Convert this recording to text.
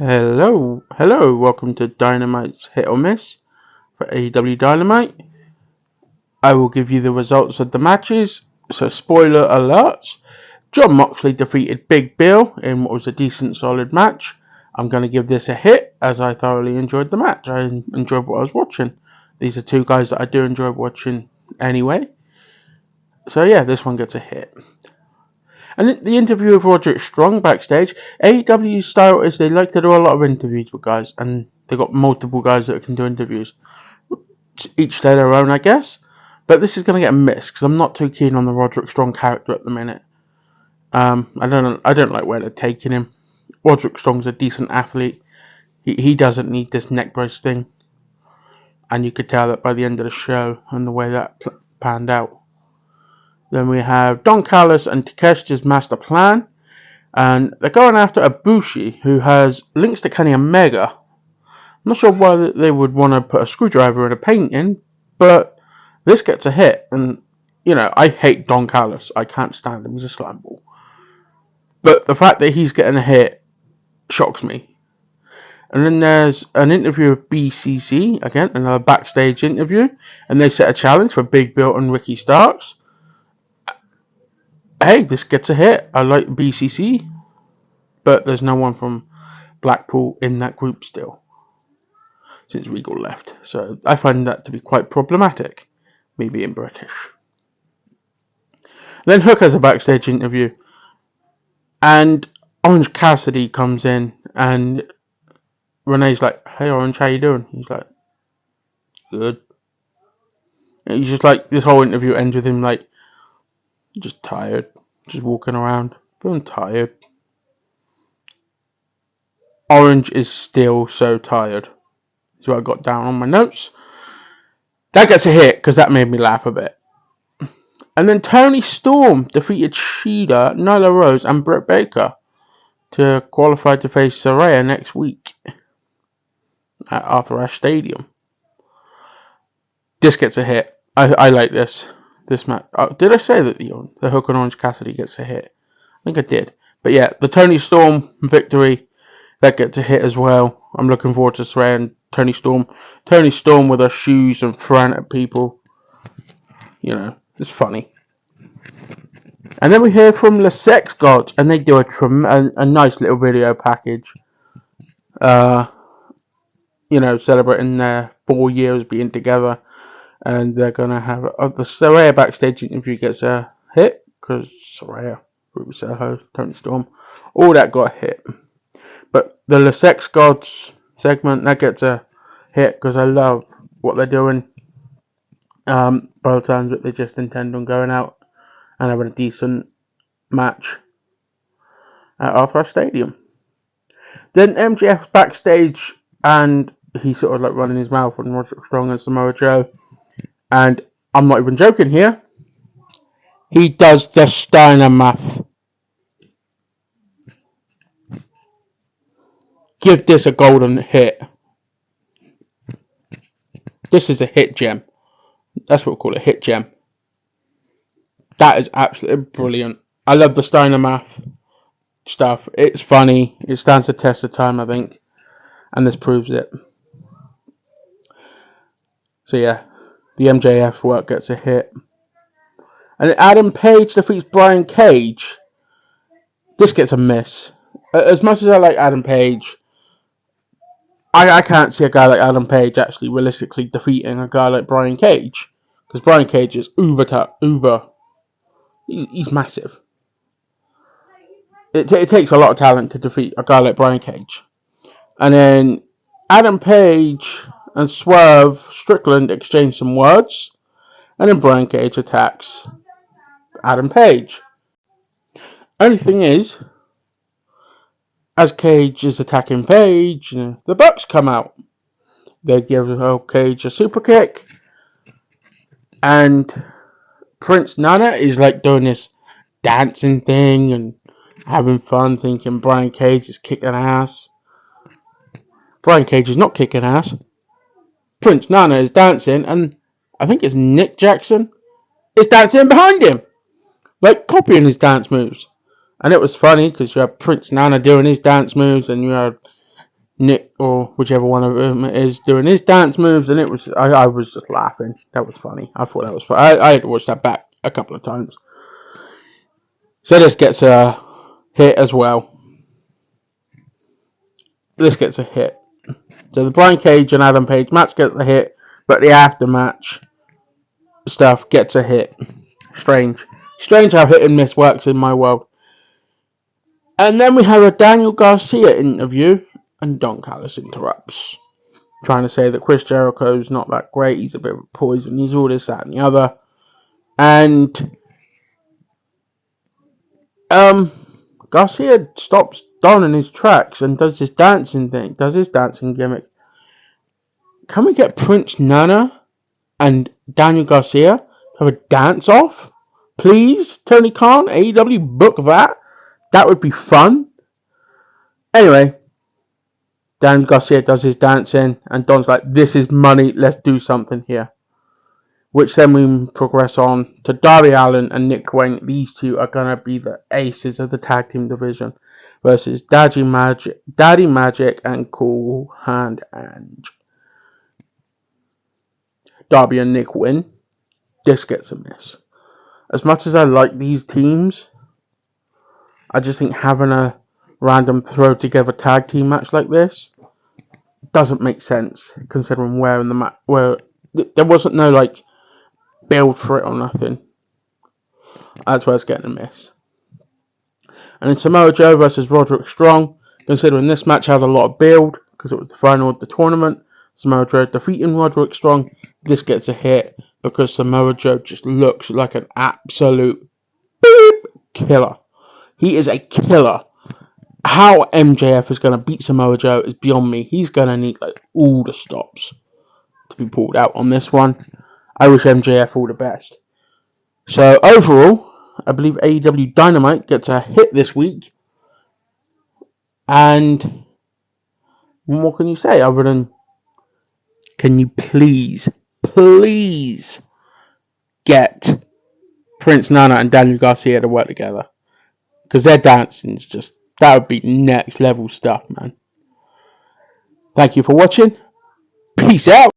Hello, welcome to Dynamite's Hit or Miss for AEW Dynamite. I will give you the results of the matches, so spoiler alerts. Jon Moxley defeated Big Bill in what was a decent solid match. I'm going to give this a hit as I thoroughly enjoyed the match. I enjoyed what I was watching. These are two guys that I do enjoy watching anyway. So yeah, this one gets a hit. And the interview with Roderick Strong backstage, AEW's style is they like to do a lot of interviews with guys, and they got multiple guys that can do interviews. Each to their own, I guess. But this is going to get a miss because I'm not too keen on the Roderick Strong character at the minute. I don't like where they're taking him. Roderick Strong's a decent athlete. He doesn't need this neck brace thing, and you could tell that by the end of the show and the way that panned out. Then we have Don Callis and Takeshita's Master Plan. And they're going after Ibushi, who has links to Kenny Omega. I'm not sure why they would want to put a screwdriver in a painting, but this gets a hit. And, I hate Don Callis. I can't stand him. He's a slime ball. But the fact that he's getting a hit shocks me. And then there's an interview with BCC, again, another backstage interview. And they set a challenge for Big Bill and Ricky Starks. Hey, this gets a hit. I like BCC, but there's no one from Blackpool in that group still, since Regal left. So I find that to be quite problematic, me being British. Then Hook has a backstage interview, and Orange Cassidy comes in, and Renee's like, "Hey Orange, how you doing?" He's like, "Good." And he's just like, this whole interview ends with him like, just tired, just walking around, feeling tired. Orange is still so tired. That's what I got down on my notes. That gets a hit because that made me laugh a bit. And then Toni Storm defeated Shida, Nyla Rose, and Britt Baker to qualify to face Saraya next week at Arthur Ashe Stadium. This gets a hit. I like this match. Did I say that the Hook and Orange Cassidy gets a hit? I think I did. But yeah, the Toni Storm victory, that gets a hit as well. I'm looking forward to Saraya and Toni Storm. Toni Storm with her shoes and throwing at people. It's funny. And then we hear from the Sex Gods, and they do a nice little video package. Celebrating their 4 years being together. And they're going to have the Saraya backstage interview gets a hit, because Saraya, Ruby Soho, Toni Storm, all that got a hit. But the Sex Gods segment, that gets a hit, because I love what they're doing. Both times that they just intend on going out and having a decent match at Arthur Ashe Stadium. Then MJF's backstage, and he's sort of like running his mouth on Roderick Strong and Samoa Joe. And I'm not even joking here. He does the Steiner math. Give this a golden hit. This is a hit gem. That's what we call it, hit gem. That is absolutely brilliant. I love the Steiner math stuff. It's funny. It stands the test of time, I think. And this proves it. So yeah, the MJF work gets a hit. And Adam Page defeats Brian Cage. This gets a miss. As much as I like Adam Page, I can't see a guy like Adam Page actually realistically defeating a guy like Brian Cage. Because Brian Cage is uber. He's massive. It takes a lot of talent to defeat a guy like Brian Cage. And then Adam Page and Swerve Strickland exchange some words. And then Brian Cage attacks Adam Page. Only thing is, as Cage is attacking Page, the Bucks come out. They give Cage a super kick. And Prince Nana is like doing this dancing thing and having fun, thinking Brian Cage is kicking ass. Brian Cage is not kicking ass. Prince Nana is dancing, and I think it's Nick Jackson is dancing behind him, like copying his dance moves. And it was funny because you had Prince Nana doing his dance moves, and you had Nick or whichever one of them is doing his dance moves, and I was just laughing. That was funny. I thought that was funny. I had to watch that back a couple of times. So this gets a hit as well. This gets a hit. So the Brian Cage and Adam Page match gets a hit, but the aftermatch stuff gets a hit. Strange how hit and miss works in my world. And then we have a Daniel Garcia interview, and Don Callis interrupts, trying to say that Chris Jericho's not that great, he's a bit of a poison, he's all this, that, and the other. And Garcia stops Don in his tracks and does his dancing gimmick. Can we get Prince Nana and Daniel Garcia to have a dance off? Please, Tony Khan, AEW, book that. That would be fun. Anyway, Dan Garcia does his dancing, and Don's like, this is money, let's do something here. Which then we progress on to Darby Allin and Nick Wayne. These two are going to be the aces of the tag team division versus Daddy Magic and Cool Hand Ange. Darby and Nick win. This gets a miss. As much as I like these teams, I just think having a random throw together tag team match like this doesn't make sense, considering where in the match, where there wasn't no like build for it or nothing. That's where it's getting a miss. And then Samoa Joe versus Roderick Strong, considering this match had a lot of build because it was the final of the tournament. Samoa Joe defeating Roderick Strong. This gets a hit because Samoa Joe just looks like an absolute killer. He is a killer. How MJF is going to beat Samoa Joe is beyond me. He's going to need like all the stops to be pulled out on this one. I wish MJF all the best. So overall, I believe AEW Dynamite gets a hit this week. And what can you say other than, can you please get Prince Nana and Daniel Garcia to work together? Because their dancing is just, that would be next level stuff, man. Thank you for watching. Peace out.